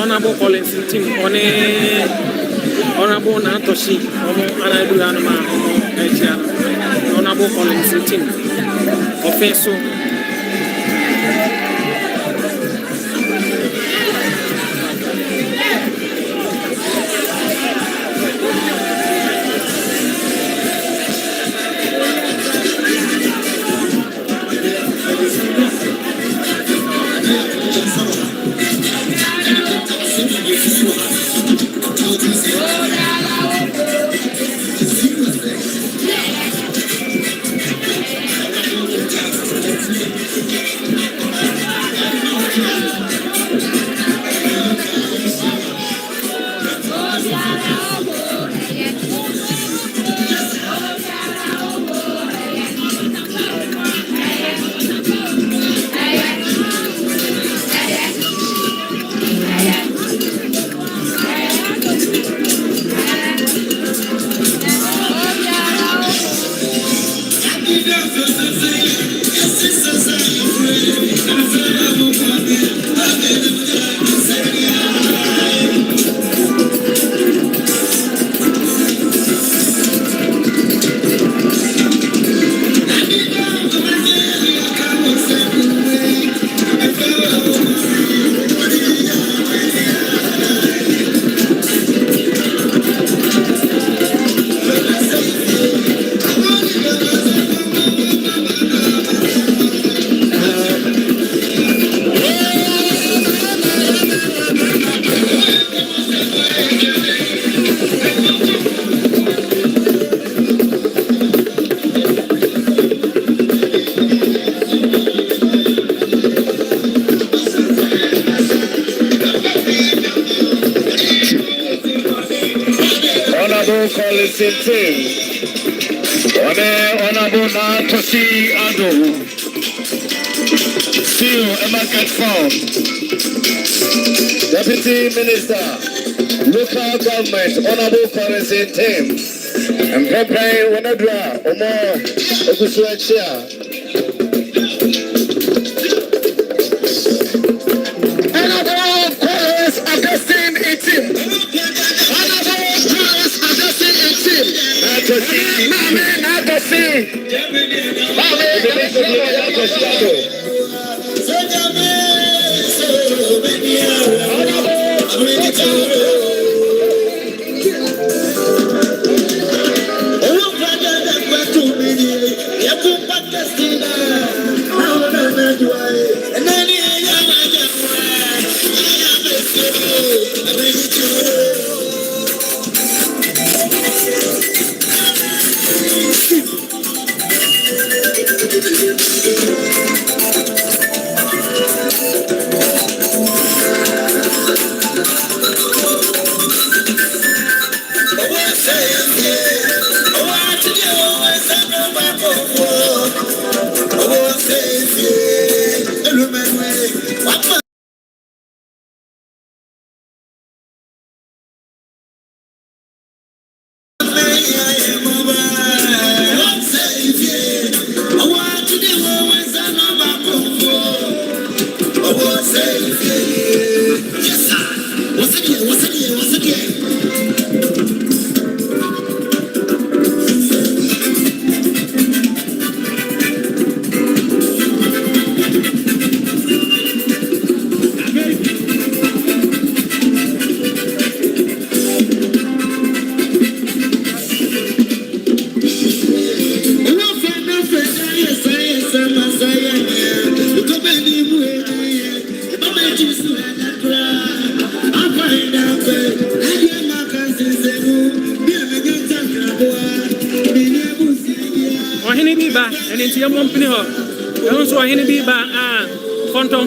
Honorable Collins team on Honorable Natoshi, Agradaa, Honorable Collins team offensive. Honorable Natosi Ado, still Emma Catford, Deputy Minister, Local Government, Honorable Currency Team, and Pepe Wenadra, Omo Ogusuachia. Honorable Currency Augustine Etim.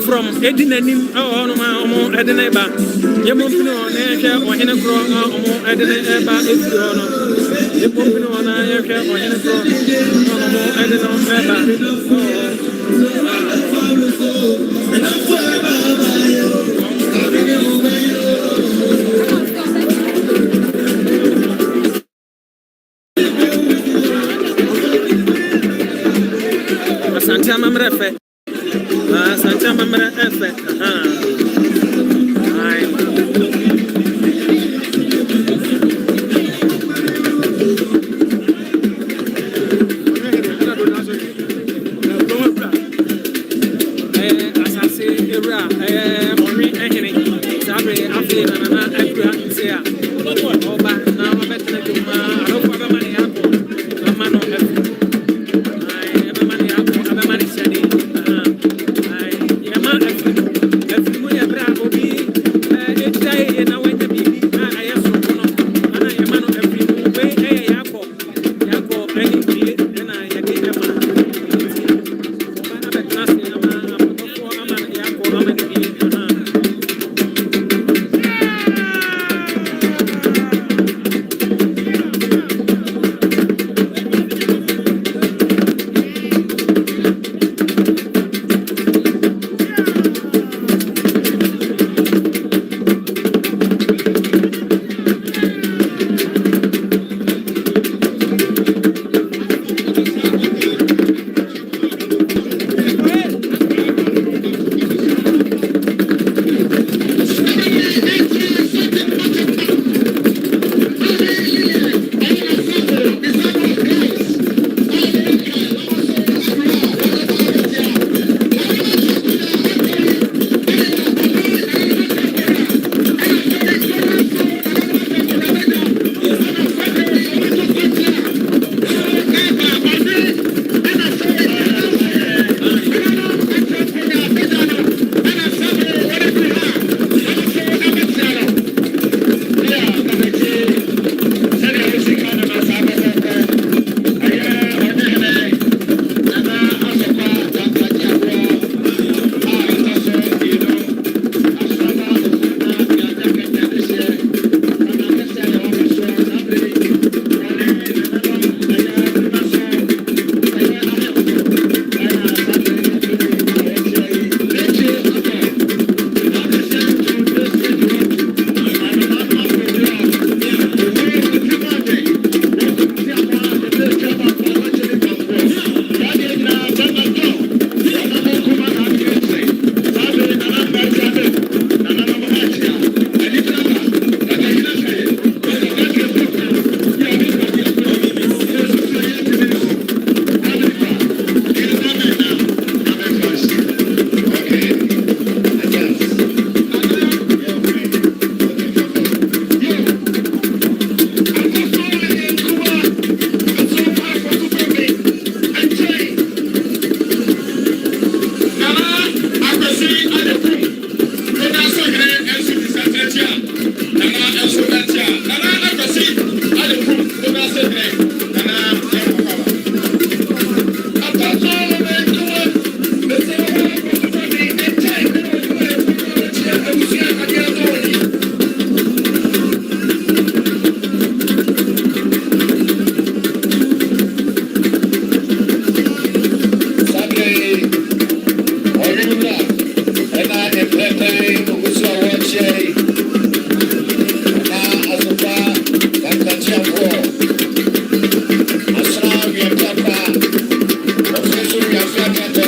From Edinanim, Omo Edeneba, Yamumpino, Naka, or Henacro, Omo Edeneba, Yamumpino, Naka, or Henacro, Edeneba, Santa Mamrefe. Santa Mamma Effect. Okay,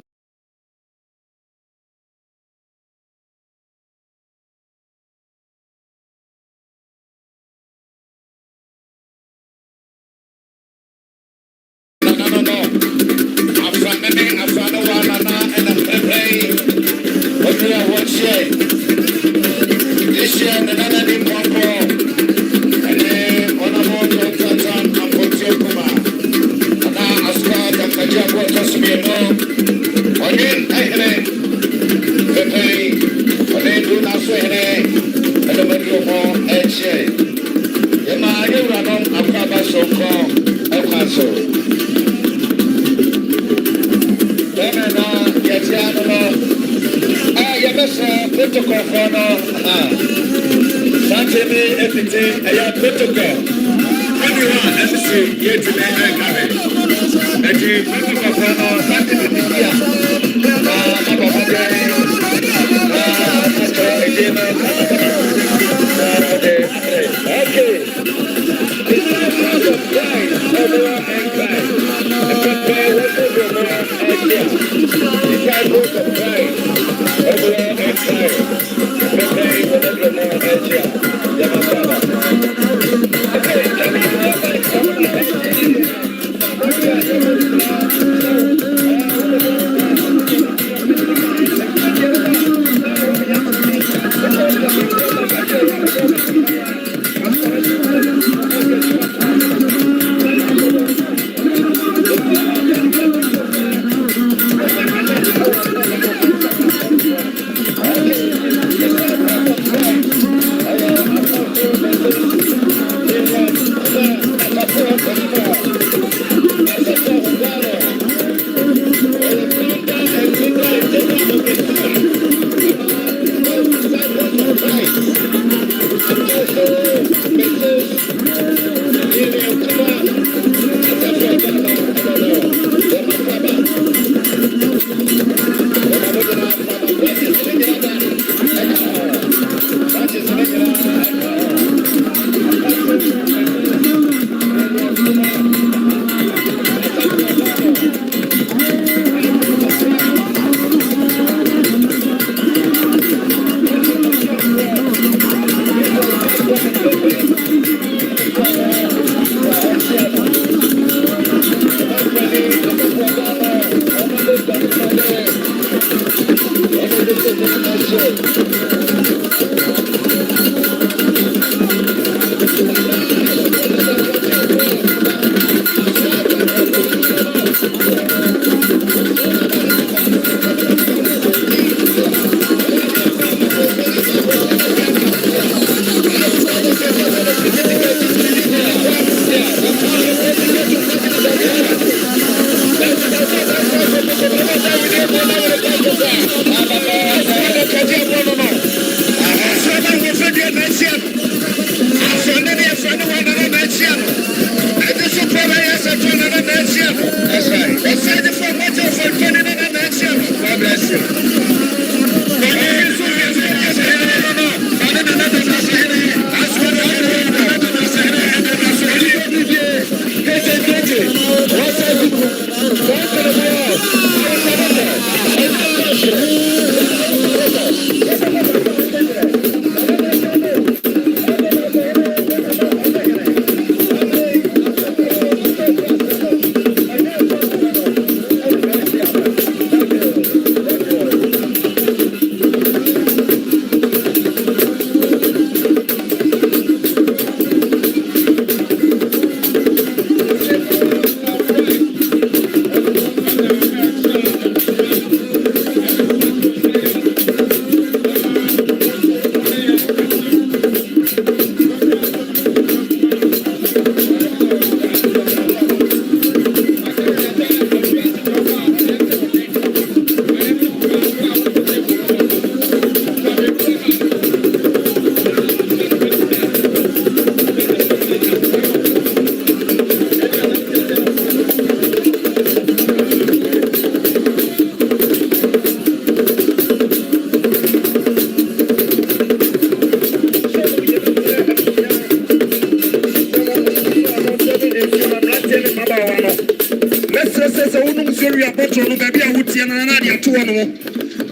be a Wotian and Nadia to one more.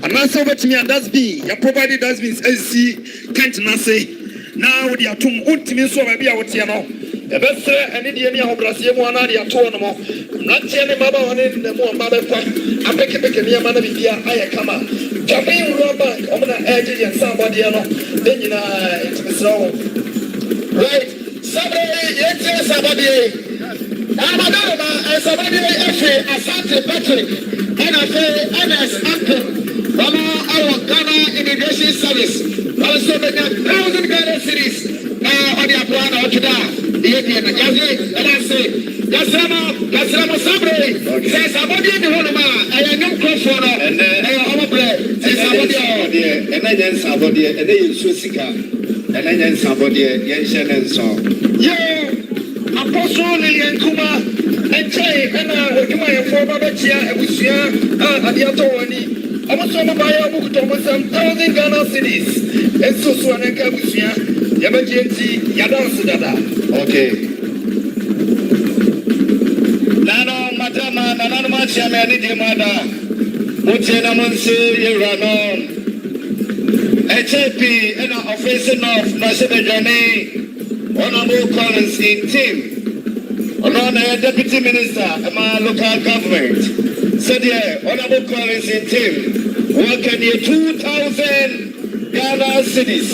And that's over to me and that's be. You provided dustbins AC can't say. Now they are two ultimate so maybe I would see no. The best and Indian of Brazil one idea to one more. Not any mother on it, the more mother. I make it near Manavia, I come up. Jumping rubber, I'm gonna edge and somebody, then you know, it's so. Right, somebody, yes, somebody. I'm a and somebody, Asante Patrick, and I say, MS Uncle. From our Ghana Immigration Service, also the 1,000 Ghana cities on the Agradaa or the Indian. And I say, Gasrama Sabre, says somebody in the Honema, I am Kofi, and our bread, and I then somebody, and they use Susika, and I then somebody, Yanshan and so. Yeah, Apostle Lilian Kumah, and Jay, and I former Batia, and we see at the Attorney. I was on a buy a book to 1,000 Ghana cities. And so soon and Kabusia, Yamaji, Yadan. Okay. Nano, Madama, Nano Macha, Manidi Mada, Mutena Monse, Yeranon, HAP, and offensive of National Journey, Honorable Collins in team, Honorable Deputy Minister, and my local government. Said yeah, Honorable Collins in team, working here 2,000 Ghana cities,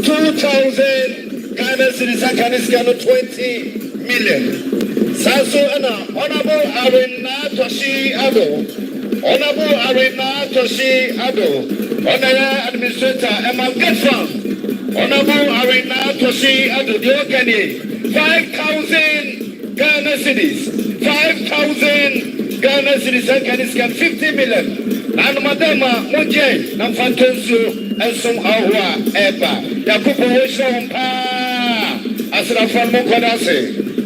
2,000 Ghana cities, I can scan 20 million. Saso Anna, Honorable Arena Toshi Ado, Honorable Arena Toshi Ado, Honorable Administrator Emma Getfam, Honorable Arena Toshi Ado, the working here 5,000 Ghana cities, 5,000 Ghana citizens can scan 50 million. And Madama, Mujay, Namfantensu, and some Awa, Eba. Yakupo Shon Pa, Asrafan Mokodase.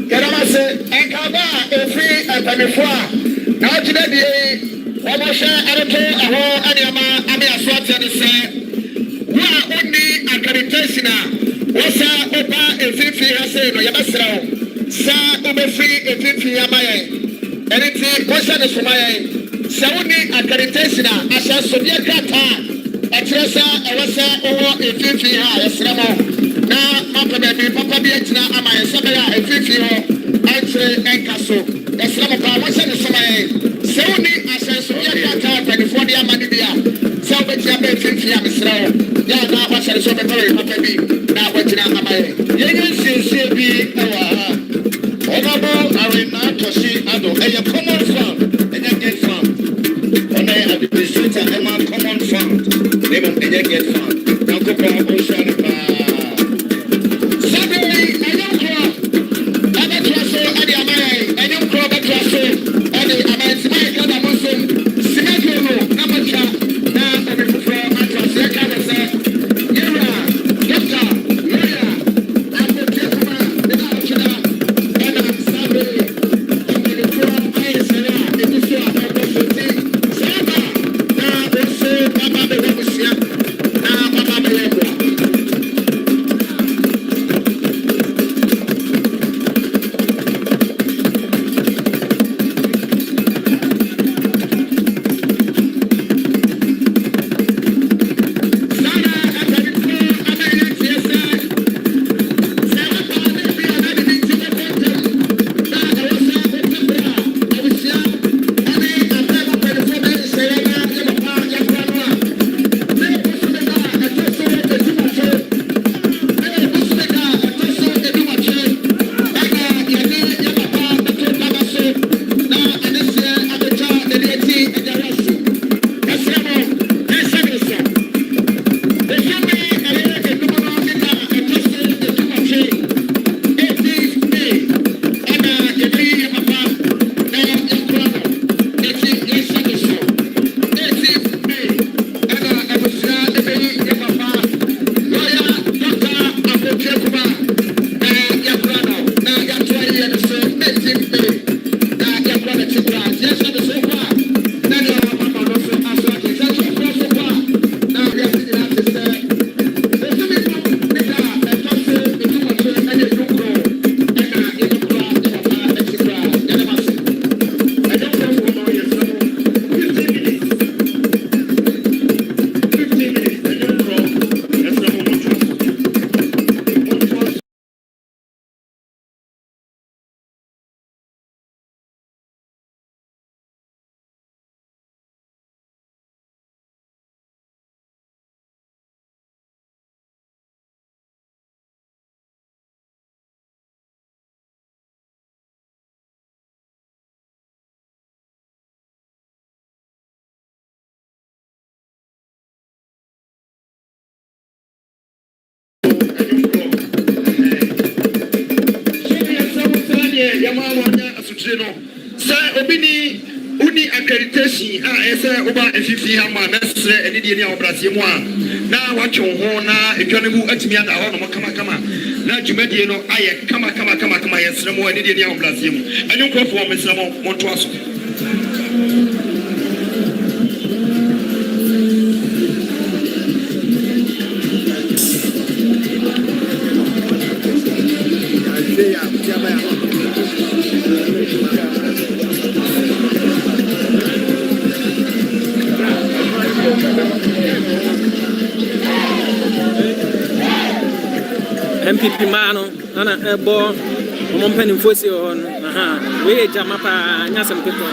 Garamase, and Kaba, a free and Pamifua. Now today, Wamasha, Arato, Aho, Anyama, Amia Swat, and say, we are only accreditation. Wasa, Opa, a 50 Hase, no Yabasra, Sa, Ube free, a 50 Yamaye. Anything, question is for my Saudi accreditation. I shall Soviet Qatar, a Tressa, a Wasa, or a 50 hours. Now, Papa Baby, Papa Bietna, and my Sabaya, a 50 entry and castle. The Slamapa, what's in the Samay? Saudi, I shall Soviet Qatar, California, Manibia, Salvage Yabe, 50 hours. Yeah, now what's in the Soviet Papa B. Now what's in Amay? Yes, CB, Honorable Arena Toshi Ado, a common fund, and you get fund. On a administrator, a common fund, they will get fund. Now go for Ocean. Saturday, I don't call. I bet you so, and the Amay, I don't call that you so, and the Amay, Smile, and Muslim, Sinagolo, Namacha, now, and before I trust your cancer, Yera, Doctor, Lawyer, and the gentleman, the doctor. Now, chino. Sir Obini Uni accreditation Oba FFC Hama Nestre and Indian Obrasimwa. Now watch your horna, if you're going to me at the horn, kama. Now Jumediano, I kama, yes, no more Indian Obrasim. And you go for Miss Montuaso. MPP mano ana ebo omompani mfosi on we jama pa nyasem peto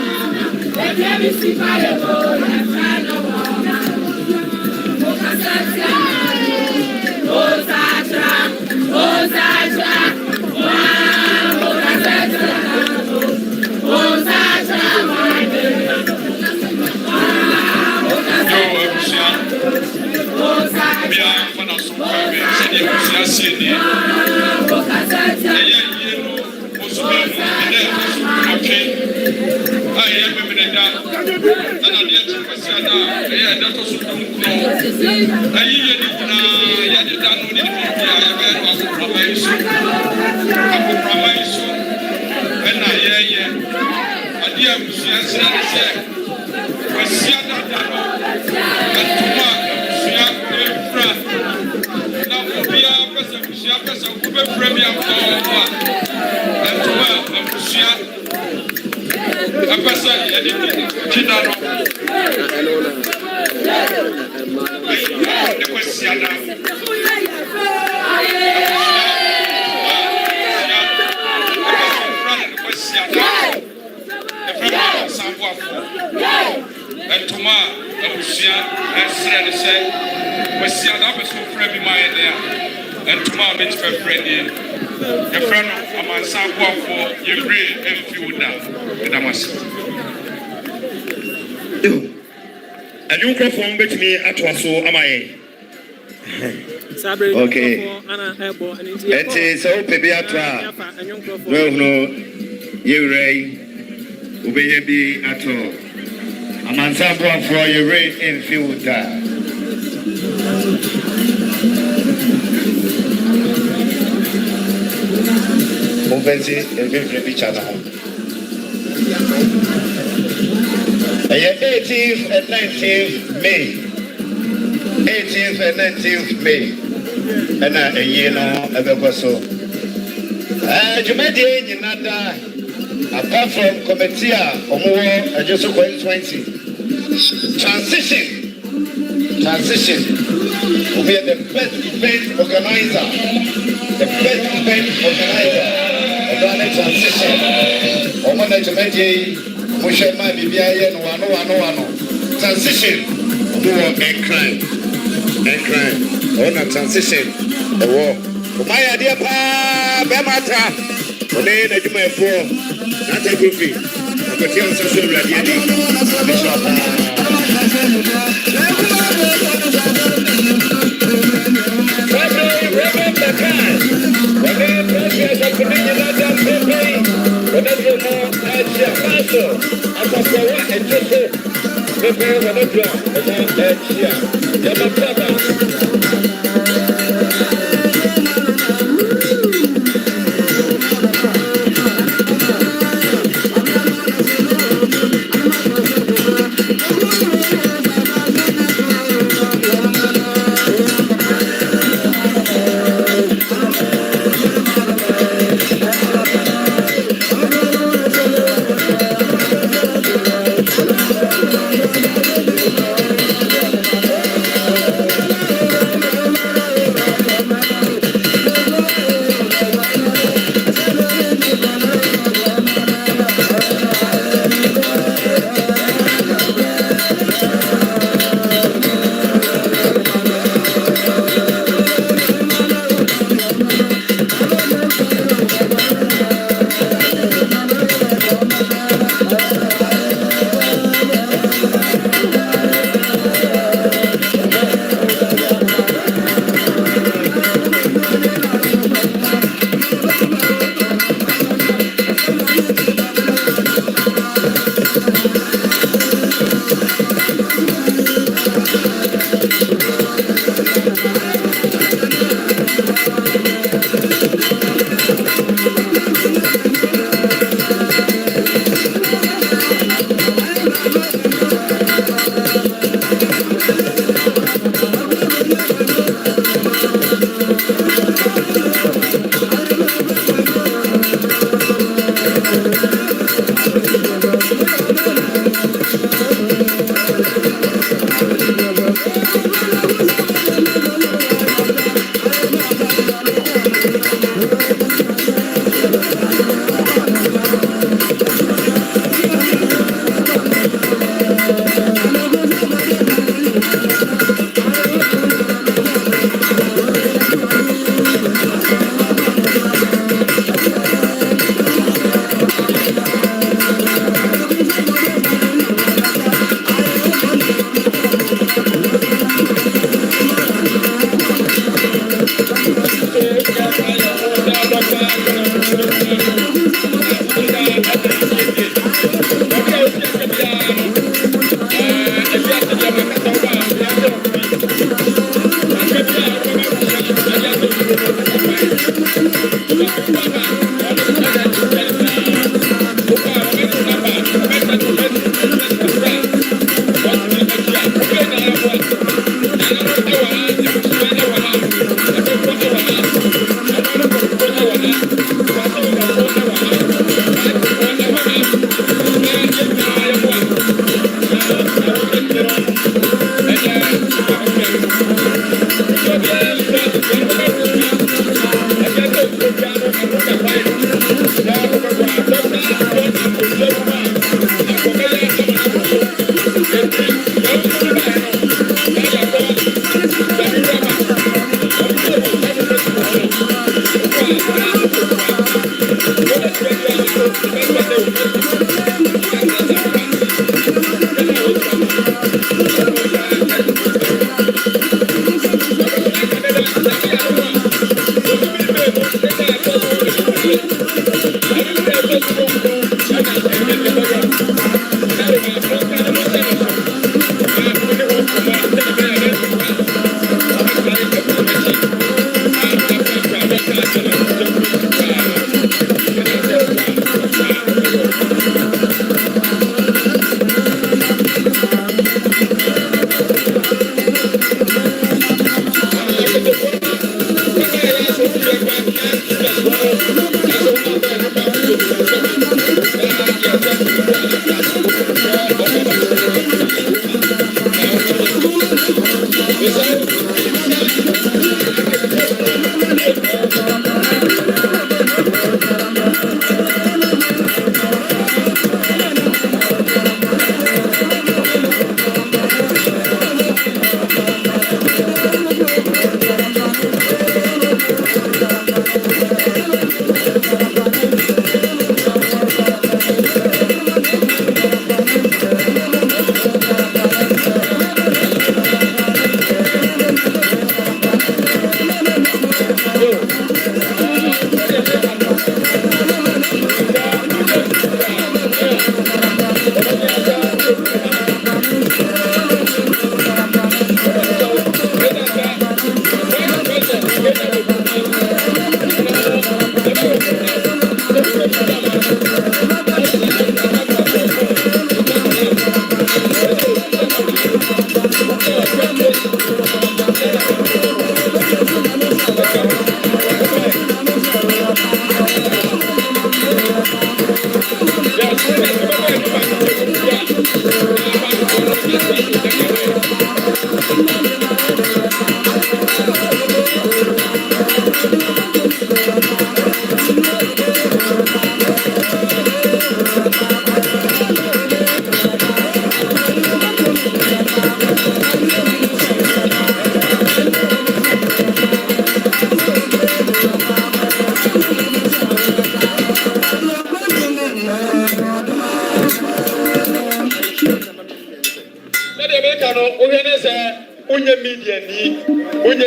And you can form with me at Waso, am I? Okay. It is so Pebiatra. Well, no, you ray, Ubey at all. A man sample for your rate in filter. Ubezi, a very channel. 18th and 19th May. 18th and 19th May. And a year now, ever so. Jumedi in Nada, apart from committee, or more, just 2020. Transition will be the best event organizer. The best event organizer. Of transition. Or when Jumedi. Mushema Bibia no one. Transition. Crime. On a transition. The war. My idea, Bemata. Today, the Juma 4. Not a Kofi. I could tell social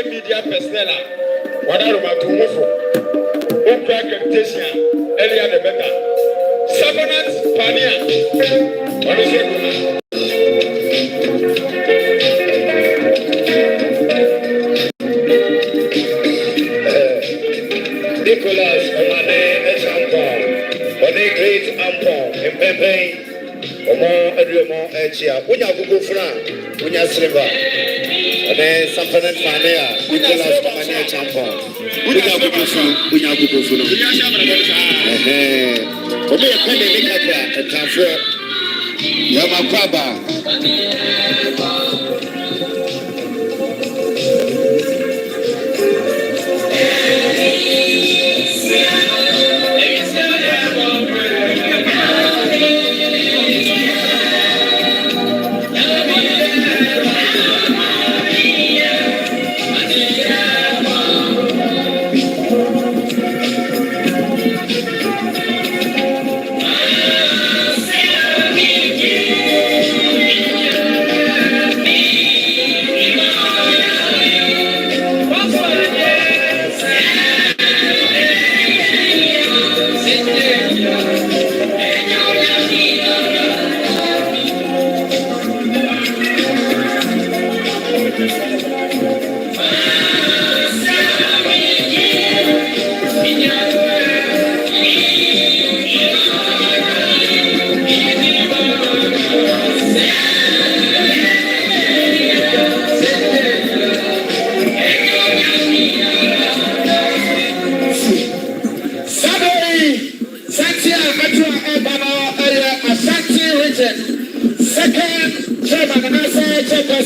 media personnel what are about to move open accreditation earlier the better. Sabonat Pania. What is it? Nicholas Omane Echampon, One Great Ampon, Mpepe, Omo Edumo Echia, Unya Gugu Fran, Unya Silva, One Sampanet Fanea, Nicholas Omane Echampon, Unya Gugu Fran, Unya Gugu Fran, Ome Ekene Nikaka, Etanfo, Yamakwaba.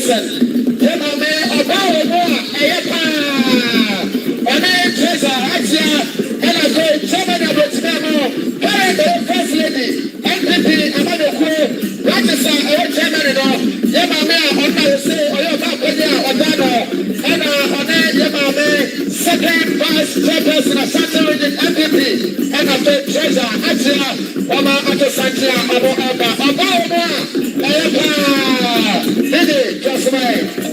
Johnson. Yemame Obaomo Eyepa. One treasure Atia. And I go German Abotinamo. Parade First Lady. NPP Amadoko. Rajasa Germany. Yemame Ona say Oyoba Kodia Odano. And One Yemame second vice chairperson of Central Region NPP. And I go treasure Atia. Oma Ato Santia Abo Oba. Obaomo Eyepa. Didi Josmai.